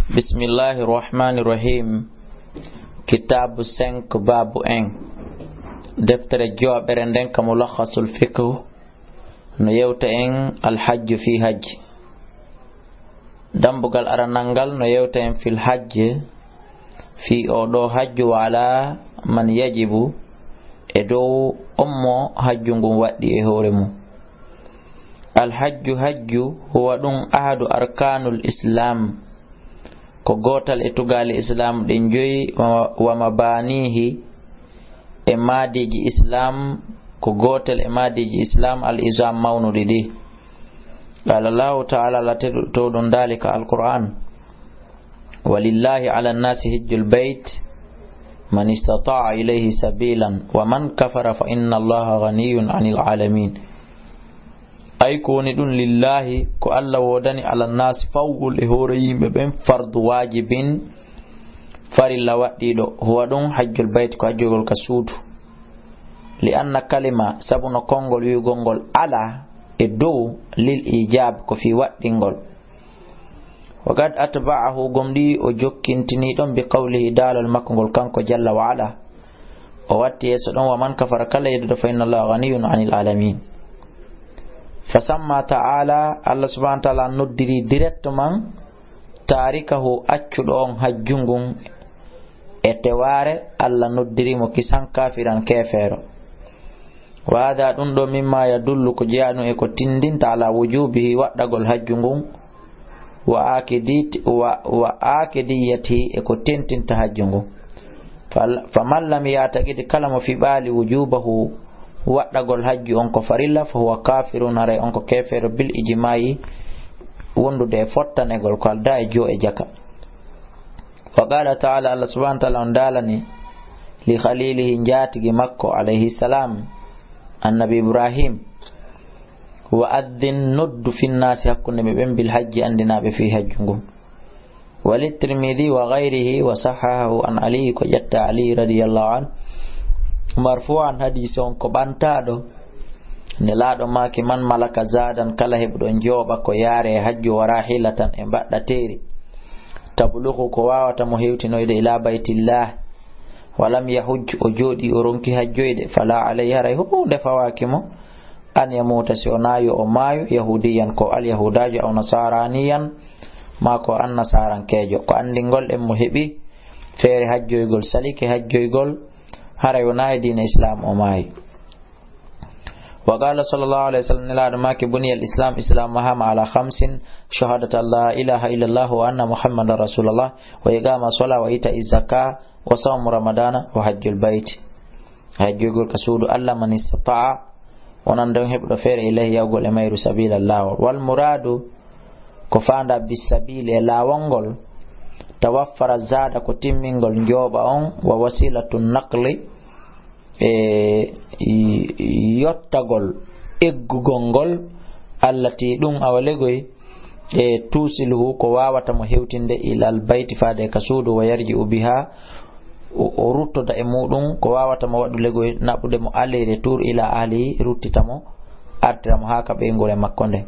Bismillahirrahmanirrahim. Kitabu 5 babu 1 deftere joɓere nden ka mulakhasul fiqh no yewta en alhajju fi hajj. Dambugal aranangal no yewta en fil hajj fi oɗo hajju wala man yajibu e dow ommo hajju ngun waɗɗi e hoore mum. Alhajju hajju huwa ɗum ahadu arkanul islam, ko gotal e tugali islam ɗin joyi wa mabanihi e madiji islam, ko gotel e madiji islam al izam mawnuɗi ɗi. Qala Allahu ta'ala latewɗum dalika alquran, walillahi ala nnasi hijjul bayt man istata'a ilayhi sabilan wa man kafara fa inna allaha ghaniyun 'anil alamin. Ay ko woni ɗum lillahi ko Allah wodani ala nasi fawgol e hoore yimɓe ɓen fardu wajibin farilla waɗɗiɗo huwa ɗum hajjul bayt ko hajjugol ka suudu. Li anna kalima sabuno kongol wi'ugol ngol ala e dow lil ijab ko fi waɗɗingol. Wa qad atba'ahu gomɗi o jokkintini ɗon bi qawlihi dalal makko ngol kanko jalla wa ala o watti yeso ɗon wa man kafara kala yedudo fa inna allaha ghaniyun 'anil alamin. Fasamma ta'ala Allah subhanahu wa ta'ala noddiri directement tarikahu accuɗo on hajjungun e teware Allah noddirimo kisan kafiran kefero. Wa hada ɗum ɗo mimma yadullu ko jeeyanu e ko tindinta ala wujubihi waɗɗagol hajjungun wa akidiyati e ko tentinta hajjungun. Faman lam yataqid kala mo fiɓali wujubahu waɗɗagol hajju on ko farilla fa huwa kafirun, haray on ko kefero bil ijma'i wondude e fottanegol ko alda e jo e jaka. Wa qala ta'ala Allah subhanahu wa ta'ala on dalani li khalilihi njatigi makko alayhi salam annabi Ibrahim, wa addin noddu finnasi hakkunde ɓe ɓen bil hajji andinaɓe fi hajju ngun. Wali Tirmidhi wa ghayrihi wa sahahahu an Ali ko ƴetta Ali radiyallahu an marfu'an hadisi on ko ɓantaɗo ne laaɗo maki man malaka zadan kala heɓɗo jooɓa ko yaare e hajju wara hilatan e mbaɗɗateri tabluhu ko wawata mo hewtinoyde ila baytillah walam yahujj o jooɗi o ronki hajjoyde fala alayhi haray hunde fawaki mo an yamuta si o nayo o maayo yahudiyan ko alyahudajo aw nasaraniyan ma ko an nasarankejo ko andingol en mo heɓi feere hajjoygol salike hajjoygol haray wona e diina islam o maayi. Wa qala sallallahu alayhi wa sallam nelaɗo maki buniya al islam islam mahama ala 5 shahadata la ilaha illallah wa anna muhammadan rasulullah wa iqama sola wa ita zaka wa sawmu ramadana wa hajjul bayt. Hajjugol ka suudu Allah man istata'a onan don heɓɗo feere ilayhi yawgol e mayru sabilallah. Wal muradu ko fanda bis sabili e lawolngol tawaffara zada ko timmingol njooɓa on wa wasilatun naqli e yottagol eggugol ngol allati ɗum awalegoy e tusiluhu ko wawata mo hewtinde ilal bayti faade ka suudu wa yarji'u biha o ruttoda e muɗum ko wawata mo waɗulegoy naɓude mo aleyre tour ila ali ruttitamo artiramo ha ka ɓeygol e makko nde.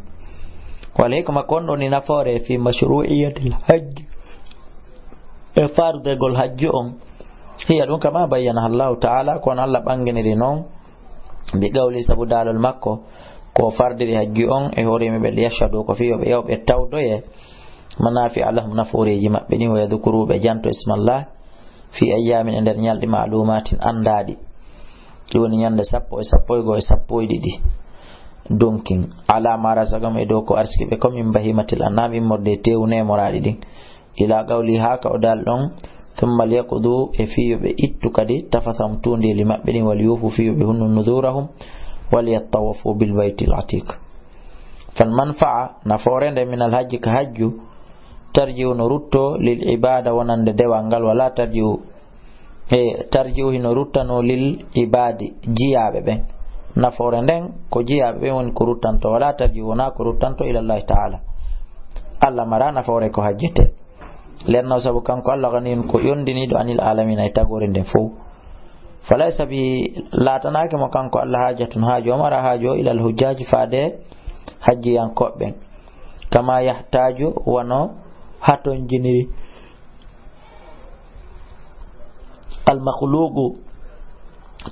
wala hikma kon ɗo ni nafoore fi mashru'iyatil hajj e fardegol hajju on hiya ɗum kama bayyana Allahu ta'ala kono Allah ɓanginiri noon bi qawli sabu dalol makko ko fardiri hajju on e hoore yimɓe ɓe yashhadu ko fiyo ɓe yawɓe tawdoye manafi alahum nafuureji maɓɓe ni wa yadhkuru ɓe janto ismallah fi ayyamin e nder ñalɗi ma'lumatin andaɗi ɗi woni ñande 10 e 11 e 12 donkin ala ma razaqahum e dow ko arsikiɓe comme min bahimatil an'am immorde tew nemoraɗi ɗin ila qawli haka o dal ɗon thumma liyaqudu e fiyo ɓe ittu kadi tafatham tundeli maɓɓe ɗin wal yufu fiyo ɓe hunnu nudurahum wal yattawafu bil baytil atiq. Fal manfa'a nafoore nde min al hajji ka hajju tarji'u no rutto lil ibada wonande dewal ngal wala tarji'u hino ruttano lil ibadi jiyaɓe ɓen nafoore nden ko jiyaɓe ɓen woni ko ruttanto wala tarji'u wona ko ruttanto ila Allah ta'ala. Allah mara nafoore ko hajjete lernaw sabu kanko Allah ganiyun ko yondiniɗo anil alamin ay tagore nden fof. Falaysa bi latanake mo kanko Allah hajatun haajo mara haajo ila al hujjaji faade hajjiyankoɓe kama yahtaju wono haton jiniri المخلوق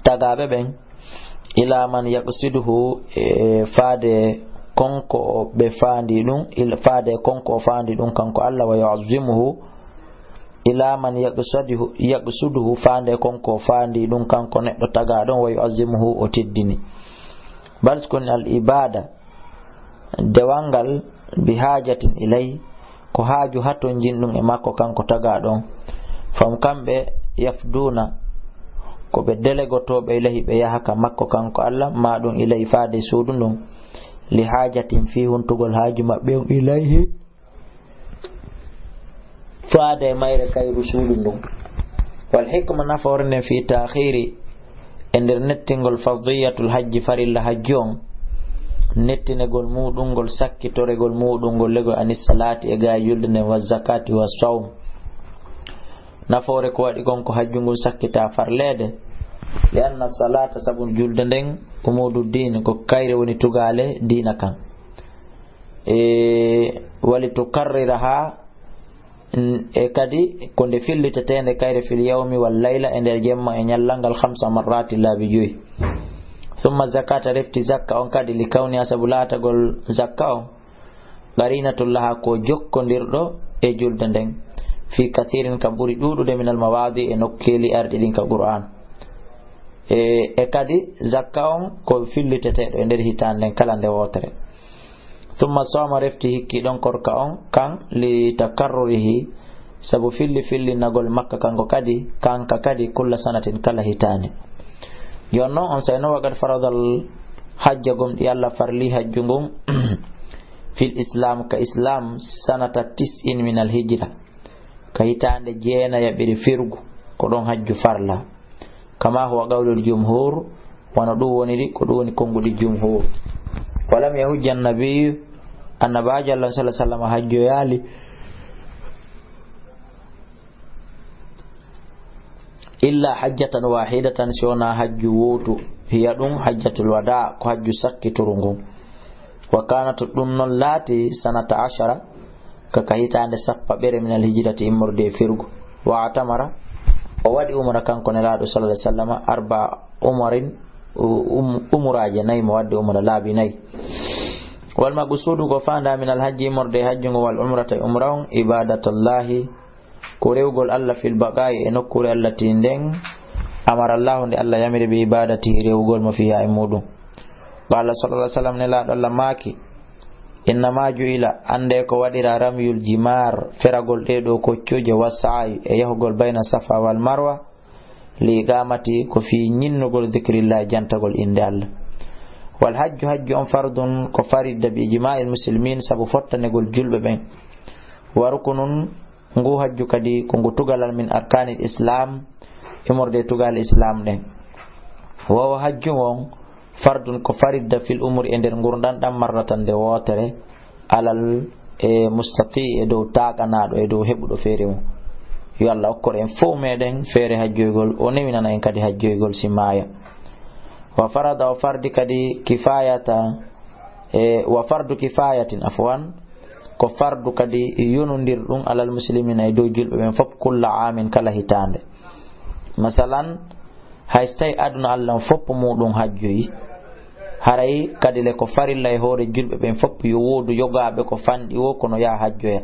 تغاببن إلى من يقصده فاد كونكو بفاندي دون إلى فاد كونكو فاندي دون كانكو الله ويعظمه إلى من يقصده فاند كونكو فاندي دون كانكو ندو تغادون ويعظمه وتدني بل سكن الإبادة دوانغال بحاجة إليه ko haaju hatton jinɗum e makko kanko taga ɗon fam kamɓe yafduna ko ɓe delegotoɓe ilahi ɓe yahaka makko kanko Allah ma ɗum ilahi faade suudu ndun li hajatin fi huntugol haaju maɓɓe on ilayhi faade mayre kayru suudu ndun wal hikma naforne fi ta'khiri e nder nettingol fadiyatul hajji farilla hajji on nettinegol muɗum ngol sakkitoregol muɗum ngol legol anis salati e ga yulde nden wa zakati wa sawm nafoore ko waɗi gon ko hajju ngol sakkita farlede li anna salata sabu julde nden umudu din ko kayre woni tugale dina kan wali tukarriraha e kadi ko nde fillitetende kayre fil yawmi wal layla e nder jemma e nyallangal 5 marrati laabi joyi ثم زكاة رفتي زكاة on kadi li kawni asabulata gol zakka on qarinatullah ko jokkondirdo e julde nden fi kathirin ka buri dudude min al mawadi e nokkeli ardi din ka qur'an e kadi zakka on ko fillitetedo e nder hitande kala nde wotere thumma sawma rafti hikki don korka on kan li takarrurihi sabu filli nagol makka kango kadi kanka kadi kulla sanatin kala hitane jonno on sayno wagad faradal hajja gum yalla farli hajjungum fil islam ka islam sanata 90 min al hijra ka hitande jeena yabiri firgu ko don hajju farla kama huwa qawlul jumhur wana du woniri ko do woni kongudi jumhur walam yahujja an-nabiy annabaja Allah sallallahu alaihi wasallam hajju yali illa hajjatan wahidatan siwana hajju wotu hiya dum hajjatul wada ko hajju sakki turungu wa kanat dum non lati sanata 10 ka kahitande sappa bere min al hijrati immorde firgu wa atamara o wadi umra kanko ne laado sallallahu alaihi wasallam arba umarin umuraje nay mo wadde umra laabi nay wal maqsudu ko fanda min al hajji immorde hajju wal umrata umraun ibadatullahi ko rewgol Allah fil baqai e nokkure Allah tinden amara Allah nde Allah yamiri bi ibadati rewgol mo fiya e mudum qala sallallahu alaihi wasallam ne la Allah maki inna ma juila ande ko wadira ramyul jimar feragol dedo ko cioje wasa'i e yahugol bayna safa wal marwa li gamati ko fi nyinnugol dhikrillah jantagol inde Allah wal hajju on fardun ko farida bi ijma'il muslimin sabu fottanegol julbe ben warukunun ngu hajju kadi ko ngu tugalal min arkanil islam imorde tugal islam den wa hajju on fardun ko faridda fil umuri ender ngurdan dam marratan de wotere alal e mustati e dow taqanado e dow hebudo fere mo yo Allah okkor en fo meden fere hajjoygol o newinana en kadi hajjoygol simaya wa farada wa fardi kadi kifayata wa fardu kifayatin afwan ko fardu kadi yonondir dum alal muslimina e dow julbe ben fop kulla amin kala hitande masalan haystay aduna Allah fop mudum hajjoyi haray kadi le ko farilla e hore julbe ben fop yo wodu yogabe ko fandi o kono ya hajjoya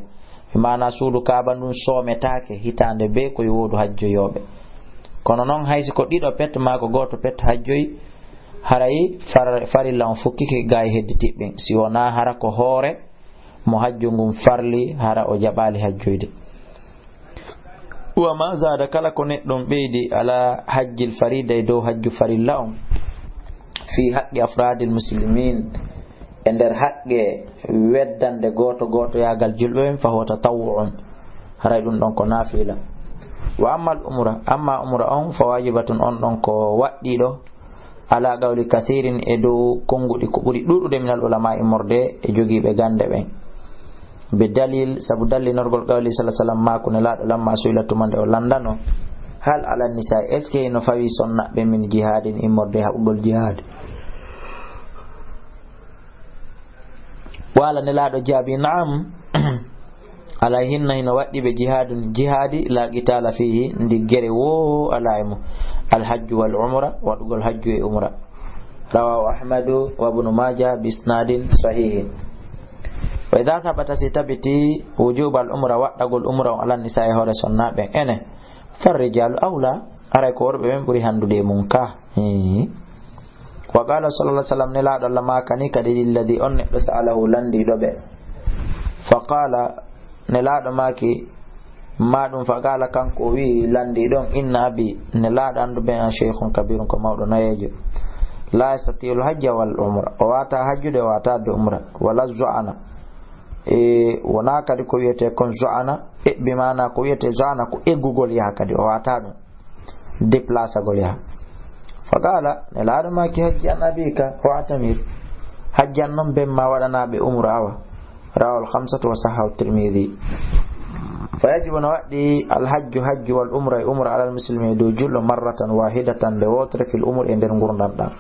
mana suudu kaaba dum sometake hitande be ko yo wodu hajjoyobe kono non haysi ko dido pet ma ko goto pet hajjoyi haray farilla on fukkike gaay hedditibbe si wona hara ko hore mo hajju ngum farli hara o jabali hajjoyde wa ma zada kala ko neddon beedi ala hajjil farida do hajju farilla on fi haqqi afradil muslimin ender haqqe weddande goto yagal julbe fa huwa tatawwu'un haray dum don ko nafila wa amma umra on fa wajibatun on don ko waddido ala qawli kathirin e do kongudi ko buri dudude min al ulama imorde e jogibe gande ben be dalil sabu dalil norgol qawli sallallahu alaihi wasallam ma kun la lamma suilatu mande o landano hal ala nisa eske no fawi sonna be min jihadin imorde habugol jihad wala ne laado jaabi naam alayhinna hino waddi be jihadun jihadi la qitala fihi ndi gere wo alaymu al-hajj wal umra wadugol hajju e umra. Rawahu Ahmadu wa Ibn Majah bi isnadin sahih. Wa idha thabata sitabiti wujub al-umra wadugol umra ala nisa'i hore sonnabe ene farrijalu awla aray ko worbe ben buri handude mun ka. Wa qala sallallahu alaihi wasallam ne la dalla ma kani kadi alladhi on neddo sa'alahu landi dobe faqala ne laɗo maki maɗum faqala kanko wi landi ɗon inna abi ne laɗo anduɓe an cheikhun kabirun ko mawɗo nayejo la yastatiul hajja wal umra o wata hajjude o watade umra wala zo'ana wona kadi ko wiyete kon zo'ana bimana ko wiyete zo'ana ko eggugol yaha kadi o wata ɗum déplace gol yaha faqala ne laɗo maki hajji an abika o atamir hajjan noon ben ma waɗanaɓe umra awa. رواه الخمسة وصححه الترمذي. فيجب نودي الحج حج والعمرة عمرة على المسلمين دو جل مرة واحدة لوتر في الأمور عند الغرندان.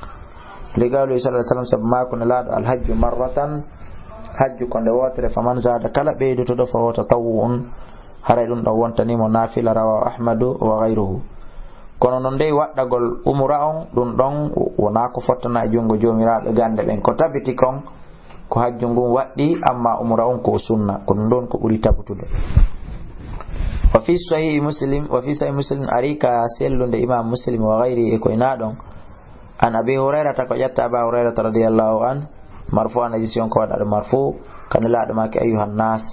لقوله صلى الله عليه وسلم سبما كن لا الحج مرة حج كن لوتر فمن زاد كلا بيد تدفع تطوع هريدون دوان تنيم نافلة. رواه أحمد وغيره. kono non dey waddagol umra on dum don wona ko fottana jungo jomiraɓe gande ben ko tabiti kon ko hajju ngun waddi amma umra on ko sunna ko don ko buri tabutude. wa fi sahih muslim arika sellunde imam muslim wa ghairi e ko ina don an abi hurairah ta ko jatta ba hurairah radhiyallahu an marfu'an edition ko wada marfu kan laado maki ayuhan nas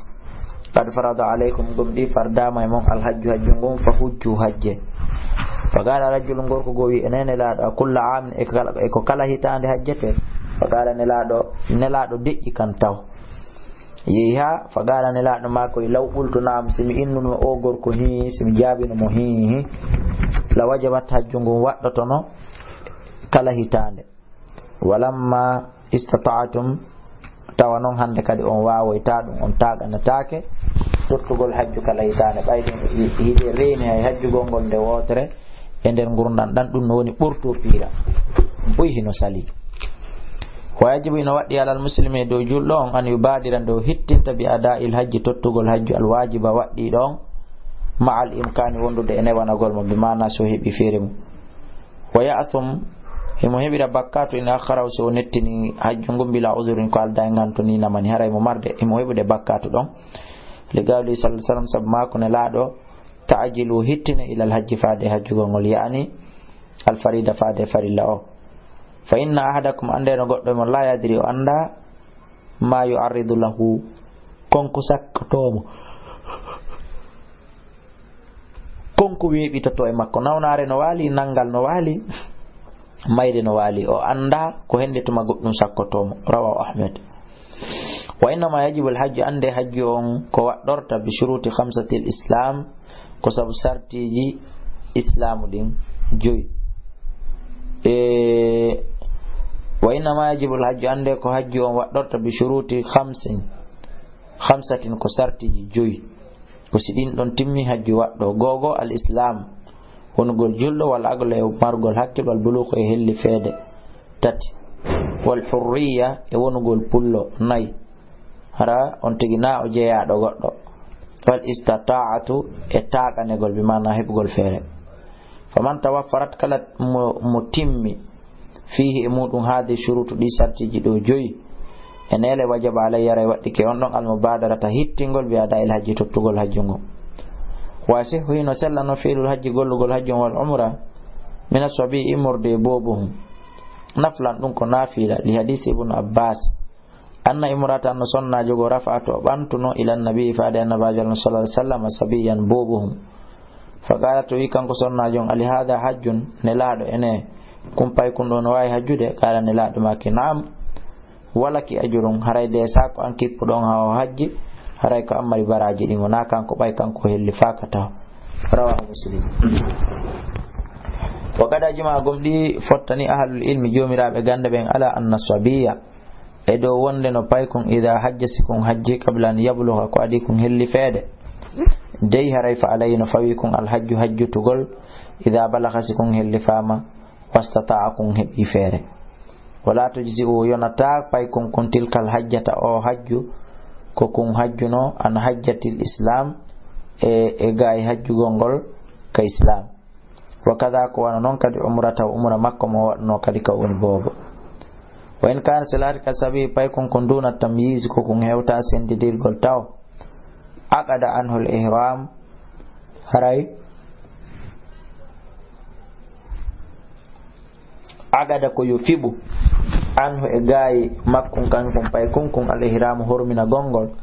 qad farada alaykum gumdi fardama mon al hajju hajju ngun fa hujju hajje fagala rajulun gorko gowi enene laado kullu amin e ko kala hitande hajjete fagala nelaɗo deƴƴi kan taw yehi ha fagala nelaɗo mako law qultu nam simi innuno o gorko hi simi jaabino mo hi la wajabat hajju ngun waɗɗotono kala hitande walamma istata'tum tawa noon hande kadi on wawoyta ɗum on taganatake tottugol hajju kala hitande ɓayɗum hiɗe reeni hay hajjugol ngol nde wotere e nder gurdan ɗan ɗum no woni ɓurto piira boy hino sali. ويجب إن ودي على المسلمين دو جلون أن يبادر دو هتنت بأداء الحج تتقل الحج الواجب ودي دون مع الإمكان وندو دي نيوان أقول بمعنى سوهي بفيرم ويأثم المهم بكاتو إن أخره سو نتني حج بلا عذر قال داينغان تنين من هراي ممرد المهم بكاتو دون لقاله صلى الله عليه وسلم سبماكو نلادو تعجلوا هتن إلى الحج فادي حج غنغل يعني الفريدة فادي فريلا fa inna ahadakum andeno goddo mo la yadri o anda ma yu'arridu lahu konko sakkotomo konko weɓitoto e makko nawnare no wali nangal no wali mayde no wali o anda ko hendetuma goɗɗum sakkotomo. Rawahu Ahmad. wa inna ma yajibu al-hajj ande hajju on ko waddorta bi shuruti khamsati al-islam ko sabu sartiji islamu din joyi wa inna ma yajibu al-hajj ande ko hajju on waddorta bi shuruti khamsatin ko sartiji joyi ko sidin don timmi hajju waddo gogo al-islam wongol jullo wal aglo e margol hakkil wal bulugh e helli feede tati wal hurriya e wongol pullo nay hara on tigina o jeyaado goddo wal istata'atu e taqanegol bi mana hebgol feere faman tawaffarat kala mutimmi fihi mudun hadi shurutu di sartiji do joyi enele wajaba alayya ray waddi ke on don al mubadarata hittingol bi ada il hajji tottugol hajjungo wasi hino sellano fi'lul hajji gollugol hajjun wal umra min aswabi imurde bobuhum naflan dun ko nafila li hadisi ibn abbas anna imrata an sonna jogo rafa'atu bantuno ila nabi fa da nabi sallallahu alaihi wasallam sabiyan bobuhum faqala to wikan ko sonna jon ali hada hajjun nelado ene kumpay kun don way hajjude kala nelado maki nam wala ki ajurun haray de sako an kippu don hawo hajji haray ko amari baraji dingo na kanko bay kanko helli fakata. Rawahu Muslim. wa kada juma gomdi fottani ahlul ilmi jomirabe gande ben ala anna sabiya e do wonde no paykon ida hajjasikun hajji qabla an yablugha ko adi kun helli feede dey haray fa alayna fawikun al hajju hajjutugol ida balaghasikun helli fama wastata'akum hebi feere wala tujzi o yonata paykon kun tilkal hajjata o hajju ko kun hajjuno an hajjatil islam e gaay hajjugol ngol ka islam. Wa kada ko wana non kadi umrata umra makko mo wadno kadi ka woni bobo. Wa in kana salati kasabi pay kun duna tamyiz ko kun hewta sendidirgol taw aqada anhu al ihram haray agada ko yufibu anhu e gaay makkun kankon pay kun al ihram hormina gongol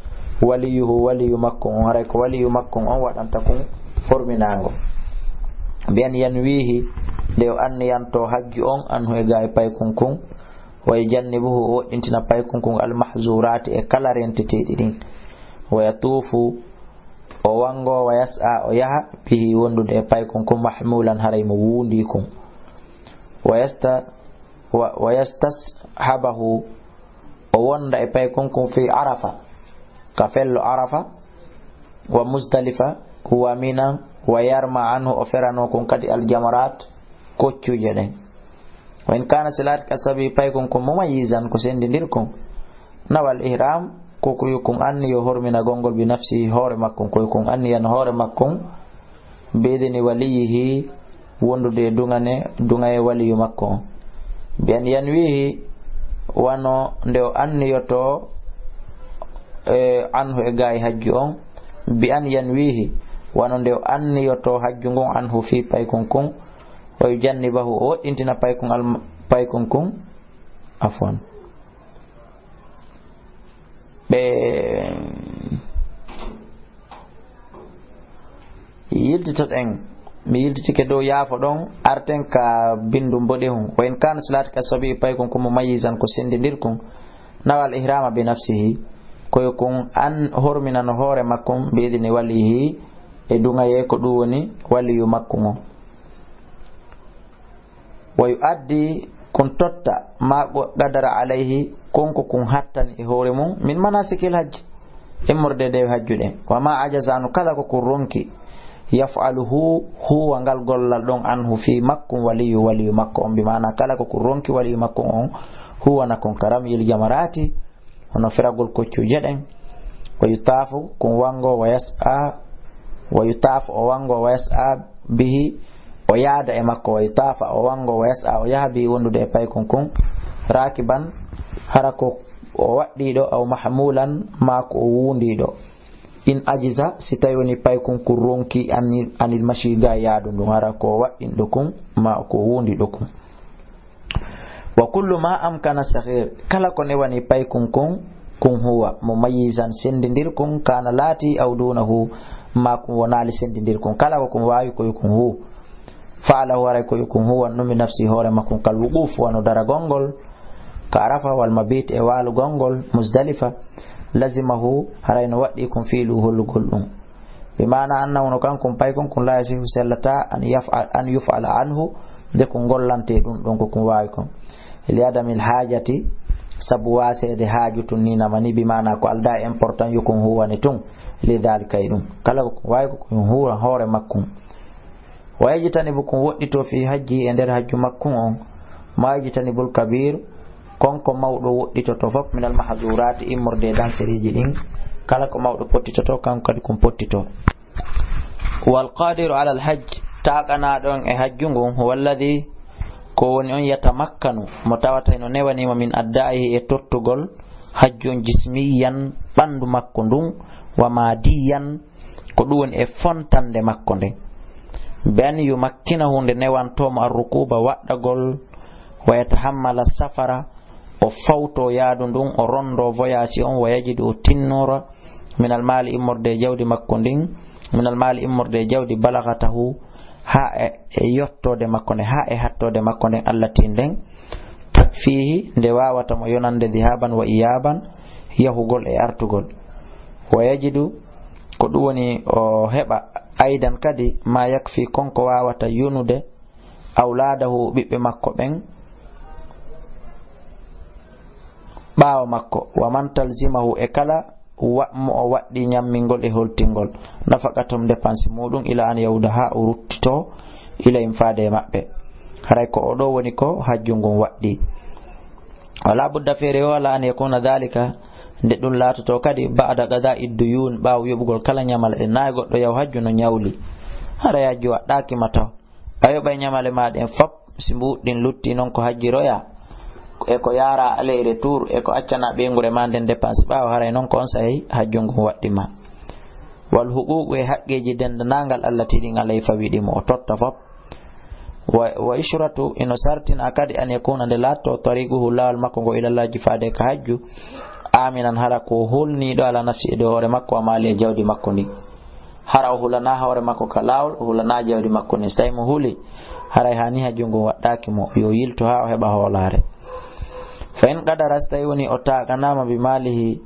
waliyuhu waliyu makkun haray ko waliyu makkun on wadanta kun horminango bian yanwihi de anni yanto hajju on anhu e gaay pay kun wa yajannibuhu o intina pay kun al mahzurati e kala rentete din wa yatufu o wango wa yas'a o yaha bihi wondude e pay kun mahmulan haray mo wundi kun wa yastashabahu o wonda e pay kun fi arafa ka fello arafa wa muzdalifa wa mina wa yarma anhu o ferano kun kadi al jamarat koccuje den. Wa in kana salat kasabi pay kun mumayyizan ko sendidir kun nawal ihram ko ko yukun anni yo hormina gongol bi nafsi hore makkon ko yukun anni yan hore makkon bedeni walihi wondude dungaye waliyu makko bi an yanwihi wano nde anni yoto anhu e gaay hajju on bi an yanwihi wano nde anni yoto hajju ngon anhu fi pay kun wa yujannibahu o intina pay kun afwan be yidditat en mi yilditike dow yaafo ɗon arten ka bindu mboɗe hun wa in kana salat ka sabi pay kun mumayyizan ko sendidir kun nawal ihrama bi nafsihi koyo kun an horminano hoore makkum be idini walihi e dungaye ko ɗum woni waliyu makkum o wa yuaddi kun totta ma qadara alayhi konko kun hattani e hoore mum min manasikil hajji immorde de hajjuɗen wa ma ajazanu kala ko kun ronki yaf'aluhu huwa ngal gollal ɗon anhu fi makkum waliyu makko on bi mana kala ko kun ronki waliyu makko on huwa na kun karam yil jamarati hono firagol koccuje ɗen wa yutafu kun wango wa yas'a wa yutafu o wango wa yas'a bihi o yaada e makko wa yutafa o wango wa yas'a o yaha bihi wondude e pay kun rakiban hara ko o waddiɗo aw mahmulan ma ko o wundiɗo in ajiza si tawi woni pay kun ronki anil mashiga yaadu ndum hara ko waɗɗinɗo kun ma ko wundiɗo kun wa kullu ma amkana sahir kala ko newani pay kun huwa mumayyizan sendidir kun kana laati aw dunahu ma kun wonali sendidir kun kala ko kun wawi ko kun hu fa'alahu waray ko kun huwa numi nafsi hore makun kal wuquf wano dara gongol ka arafa wal mabit e walu gongol muzdalifa lazimahu harayno waddi kun fiilu hollugol ɗum bi mana anna wono kankon pay kun la yasihu sallata an yuf'ala anhu de kun gollante ɗum ɗon ko kun wawi kon li adamil hajati sabu wasede haajutun ni namani bi mana ko alda important yukun huwani tun li dhalika ɗum kala ko kun wawi ko kun huwa hore makkum wa yajtanibu kun woɗɗito fi hajji e nder hajju makkum on ma yajtanibul kabir konko mawɗo woɗɗitoto fof minal mahzurati immorde danseriji ɗin kala ko mawɗo pottitoto kanko kadi kun pottito. Wal qadiru ala al hajj taqanaɗon e hajju ngun huwa alladhi ko woni on yatamakkanu mo tawata no newanima min addaihi e tottugol hajjun jismiyan ɓandu makko ndun wa madiyan ko ɗum woni e fontande makko nden be an yumakkina hunde newantomo arrukuba waɗɗagol wa yatahammala safara o fawto yaadu ndun o rondo voyage on wa yajidu o tinnora minal mali immorde jawdi makko ndin minal mali immorde jawdi balagatahu ha e yottode makko nden ha e hattode makko nden allati nden takfihi nde wawata mo yonande dhihaban wa iyaban yahugol e artugol wa yajidu ko ɗum woni o heɓa aidan kadi ma yakfi konko wawata yunude awladahu ɓiɓɓe makko ɓen ɓaawo makko wa man talzimahu e kala mo o waɗɗi ñammingol e holtingol nafaqatum dépense muɗum ila an yawda ha o ruttito ila infade e maɓɓe haray ko oɗo woni ko hajju ngun waɗɗi wala budda feere wala an yakuna dhalika nde ɗum laatoto kadi ba'da qada idduyun ɓaawo yoɓugol kala ñamale ɗe nayi goɗɗo yaw hajju no ñawli hara hajju waɗɗaki ma taw a yoɓay ñamale maɗen fop si mbuɗɗin lutti noon ko hajjiroya e ko yara aller retour e ko accana ɓeygure ma nden dépense ɓaawo haray noon ko on sahi hajju ngu waɗɗima wal huququ e haqqeji dendanagal Allah tiɗin alay fawiɗimo o totta fop wa ishratu ino sartina kadi an yakuna nde latto tariquhu lawal makko ngo ilallaji faade ka hajju aminan hara ko hulniɗo ala nafsi e dow hoore makko wa maali e jawdi makko ndi hara o hulana hoore makko ka lawol o hulana jawdi makko ni so tawi mo huuli haray hani hajju ngu waɗɗaki mo yo yilto ha o heɓa hoolare fa in qadara so tawi woni o taganama bi malihi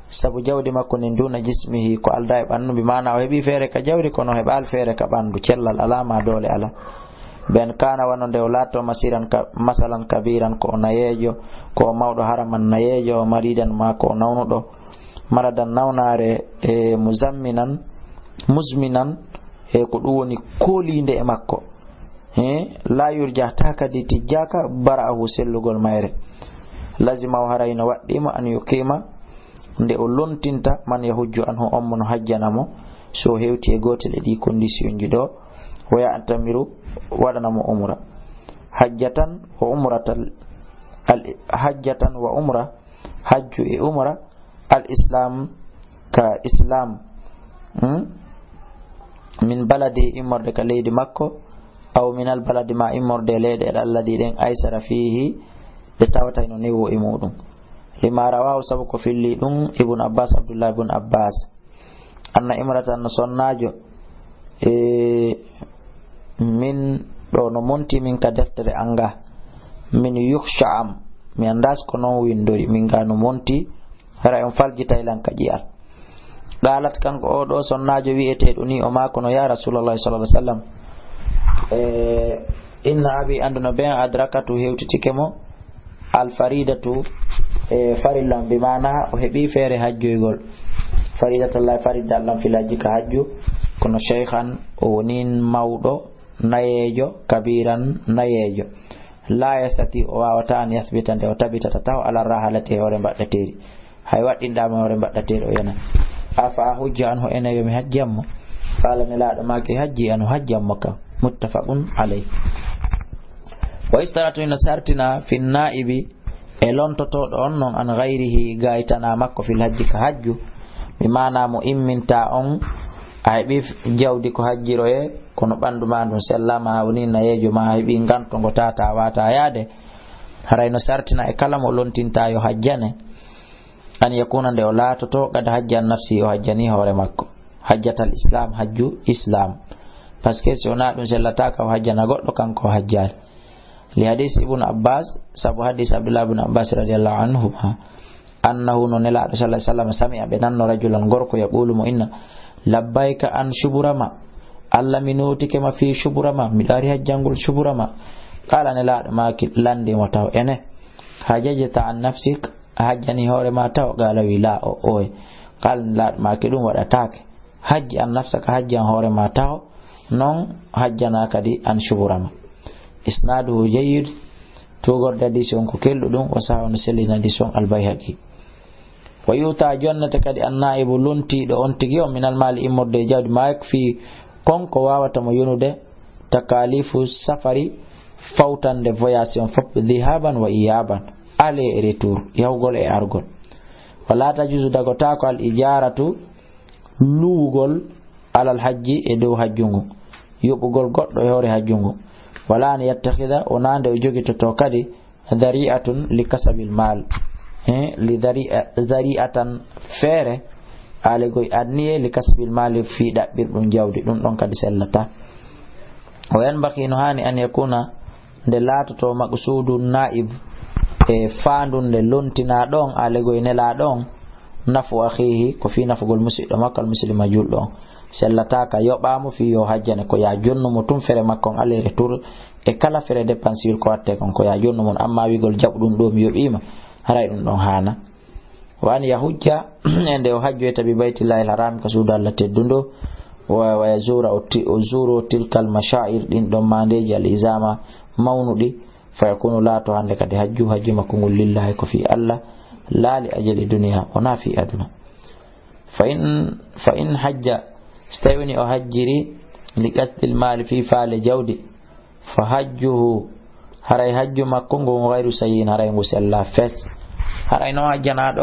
sabu jawdi makko ni duna jismihi ko alda e ɓandu bi mana o heeɓi feere ka jawdi kono heɓal feere ka ɓandu cellal alama doole ala ben kana wano nde o latto masiran masalan kabiran ko o nayejo ko o mawɗo haraman nayejo o maridan ma ko o nawnuɗo maradan nawnare e musminan e ko ɗum woni kolinde e makko la yurja ta kadi tijjaka bara'ahu sellugol mayre lazima o harayno waɗɗima an yuqima nde o lontinta man yahujju anhu on mo no hajjanamo so hewti e gotel e ɗi condition ji ɗo waya antamiru waɗanamo umra hajjatan wa umra hajju e umra al islam ka islam min baladi immorde ka leydi makko aw min al baladi ma immorde leyɗe alladi ɗen aysara fihi ɗe tawata no newo e muɗum lima rawahu sabu ko filli ɗum ibn abbas abdullah ibn abbas anna imratan no sonnajo min ɗo no monti min ka deftere anga min yukhsha am mi andas ko non windori min ga no monti hara on faljitaylan ka ƴiyal qalat kanko o ɗo sonnajo wi'eteɗo ni o mako no ya rasulullah sallallahu alaihi wasallam inna abi anduno ben adrakatu hewtitike mo alfaridatu farillam bi mana o heɓi feere hajjoygol faridatullahi faridda allah filaji ka hajju kono cheikhan o wonin mawɗo nayejo kabiran nayejo la yastati o wawata an yathbita nde o tabitata taw ala rahalati hoore mbaɗɗateri hay waɗɗinɗama hoore mbaɗɗateri o yana afa hujja anhu ene yomi hajjanmo qala nelaɗo make hajji anu hajjanmo kam muttafaqun alayh wa istaratu ina sartina fi naibi e lontotoɗo on noon an gayrihi gaytana makko fil hajji ka hajju mi mana mo imminta on a heɓi jawdi ko hajjiro e kono ɓandu ma ɗum sellama ha woni nayejo ma heɓi gantogo tata wata yaade harayno sartina e kala mo lontinta yo hajjane an yakuna nde o laatoto kada hajjan nafsi o hajjani hoore makko hajjatal islam hajju islam par ce que si wona ɗum sellataka o hajjana goɗɗo kanko o hajjani li hadis ibnu abbas sabu hadis abdullah ibn abbas radiallahu anhu annahu no nelaɗo sallah sallam sami'a ɓe nanno rajulan gorko yaqulu mo inna labbayka an shuburama allah mi notikema fi shuburama mi ɗari hajjangol shuburama qala nelaɗo maki landimo taw ene hajajata an nafsik a hajjani hoore ma taw qala wi la o oye qala nelaɗo maki ɗum waɗatake hajji an nafsaka hajjan hoore ma taw non hajjana kadi an shuburama isnaduhu jayyid tugorde hadisi on ko kelɗuɗum o sahono sellina hadisi on albayhaqi wa yuta jonnata kadi annaibu lontiɗo on tigi on minal mali immorde jawdi ma yakfi konko wawata mo yonude takalifu safari fawtande voyage on fop dhihaban wa iyaban ale e retour yahugol e argol wala tajuzu dagotako al ijaratu luwugol alal hajji e dow hajjungu yoɓugol goɗɗo e hoore hajjungu wala an yattakhida onande o jogitoto kadi dhari'atun li kasabil mal li dhari'atan feere alegoy anniye li kasbil mali fi ɗaɓɓirɗum jawdi ɗum ɗon kadi sellata o yanbaghi no hani an yakuna nde laatoto maqsudu naib e faandu nde lontina ɗon alegoy nela ɗon nafu akhihi ko fi nafugol musidɗo makko al muslima julɗo on sellataka yoɓamo fi yo hajjane ko ya jonnumo tum fere makko on aller retour e kala fere dépensewil ko watte kon ko ya jonnumon amma wigol jaɓu ɗum ɗo mi yoɓima haray ɗum ɗon hana wa an yahujja e nde o hajju e tabi baytillahi haram ko suudu Allah teddundo wa yazura o zuro tilkal mashair ɗin ɗon mandeji al isama mawnuɗi fa yakunu laato hande kadi hajju makko ngol lillahi ko fi Allah لا لأجل الدنيا ونافي أدنى فإن حج استيوني أهجري لقصد المال في فعل جودي فحجه هراي حج مكونغو غير سيين هراي مسلا فس هراي نوع جناد